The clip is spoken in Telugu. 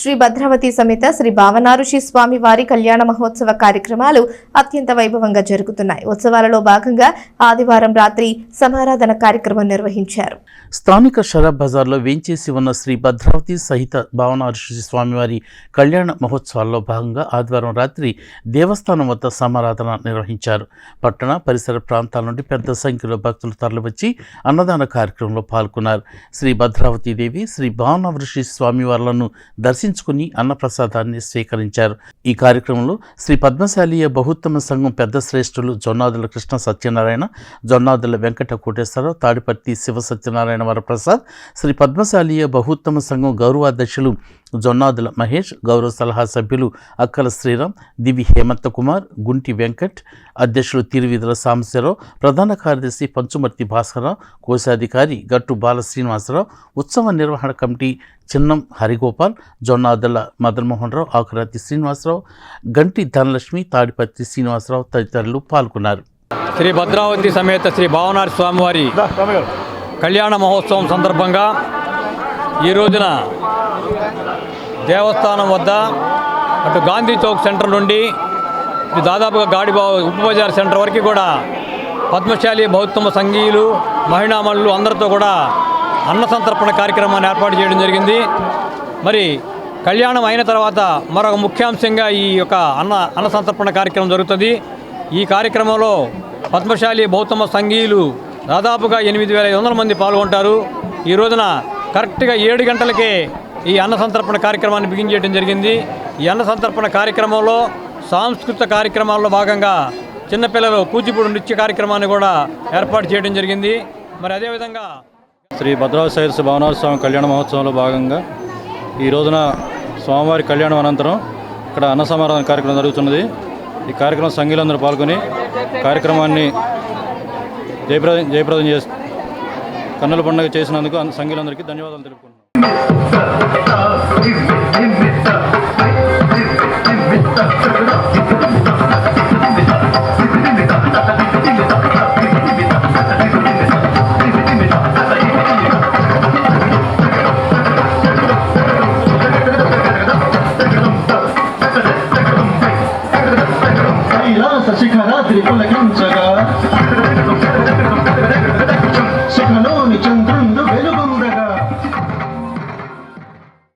శ్రీ భద్రావతి సమేత శ్రీ భావనారుషి స్వామి వారి కళ్యాణ మహోత్సవ కార్యక్రమాలు అత్యంత వైభవంగా జరుగుతున్నాయి. ఉత్సవాలలో భాగంగా ఆదివారం రాత్రి సమారాధన కార్యక్రమం నిర్వహించారు. స్థానిక షరాబ్ బజార్లో వేంచేసి ఉన్న శ్రీ భద్రావతి సహిత భావనారుషి స్వామివారి కళ్యాణ మహోత్సవాల్లో భాగంగా ఆదివారం రాత్రి దేవస్థానం వద్ద సమారాధన నిర్వహించారు. పట్టణ పరిసర ప్రాంతాల నుండి పెద్ద సంఖ్యలో భక్తులు తరలివచ్చి అన్నదాన కార్యక్రమంలో పాల్గొన్నారు. శ్రీ భద్రావతి దేవి శ్రీ భావనారుషి స్వామివార్లను దర్శించుకుని అన్నప్రసాదాన్ని స్వీకరించారు. ఈ కార్యక్రమంలో శ్రీ పద్మశాలీయ బహుత్తమ సంఘం పెద్ద శ్రేష్ఠులు జొన్నాదుల కృష్ణ సత్యనారాయణ, జొన్నాదుల వెంకట కోటేశ్వరరావు, తాడిపర్తి శివ సత్యనారాయణ వరప్రసాద్, శ్రీ పద్మశాలీయ బహుత్తమ సంఘం గౌరవాధ్యక్షులు జొన్నాదుల మహేష్, గౌరవ సలహా సభ్యులు అక్కల శ్రీరామ్, దివి హేమంత కుమార్, గుంటి వెంకట్, అధ్యక్షులు తిరువిధుల సాంబశివరావు, ప్రధాన కార్యదర్శి పంచుమర్తి భాస్కరరావు, కోశాధికారి గట్టు బాల శ్రీనివాసరావు, ఉత్సవ నిర్వహణ కమిటీ చిన్నం హరిగోపాల్, జొన్నాదుల మదన్మోహన్ రావు, ఆకురాతి శ్రీనివాసరావు, గంటి ధనలక్ష్మి, తాడిపర్తి శ్రీనివాసరావు తదితరులు పాల్గొన్నారు. శ్రీ భద్రావతి సమేత శ్రీ భావనారుషి స్వామివారి కళ్యాణ మహోత్సవం సందర్భంగా ఈ రోజున దేవస్థానం వద్ద అటు గాంధీ చౌక్ సెంటర్ నుండి దాదాపుగా గాడిబావు ఉప్పు బజార్ సెంటర్ వరకు కూడా పద్మశాలి బౌద్ధమ సంఘీయులు, మహిళామణులు అందరితో కూడా అన్న సంతర్పణ కార్యక్రమాన్ని ఏర్పాటు చేయడం జరిగింది. మరి కళ్యాణం అయిన తర్వాత మరొక ముఖ్యాంశంగా ఈ యొక్క అన్న సంతర్పణ కార్యక్రమం జరుగుతుంది. ఈ కార్యక్రమంలో పద్మశాలి బౌద్ధమ సంఘీయులు దాదాపుగా 8,500 మంది పాల్గొంటారు. ఈ రోజున కరెక్ట్గా 7 గంటలకే ఈ అన్న సంతర్పణ కార్యక్రమాన్ని బిగించేయడం జరిగింది. ఈ అన్న సంతర్పణ కార్యక్రమంలో సాంస్కృతిక కార్యక్రమాల్లో భాగంగా చిన్నపిల్లలు కూచిపూడి నృత్య కార్యక్రమాన్ని కూడా ఏర్పాటు చేయడం జరిగింది. మరి అదేవిధంగా శ్రీ భద్రావతి సహిత భావనారుషి స్వామి కళ్యాణ మహోత్సవంలో భాగంగా ఈ రోజున స్వామివారి కళ్యాణం అనంతరం ఇక్కడ అన్న సమారాధన కార్యక్రమం జరుగుతున్నది. ఈ కార్యక్రమం సంఘీయులందరూ పాల్గొని కార్యక్రమాన్ని జయప్రదం చేసి కన్నుల పండుగ చేసినందుకు సంఘీయులందరికీ ధన్యవాదాలు తెలుపుకుంటున్నాను. శిఖరా త్రిపులకించగా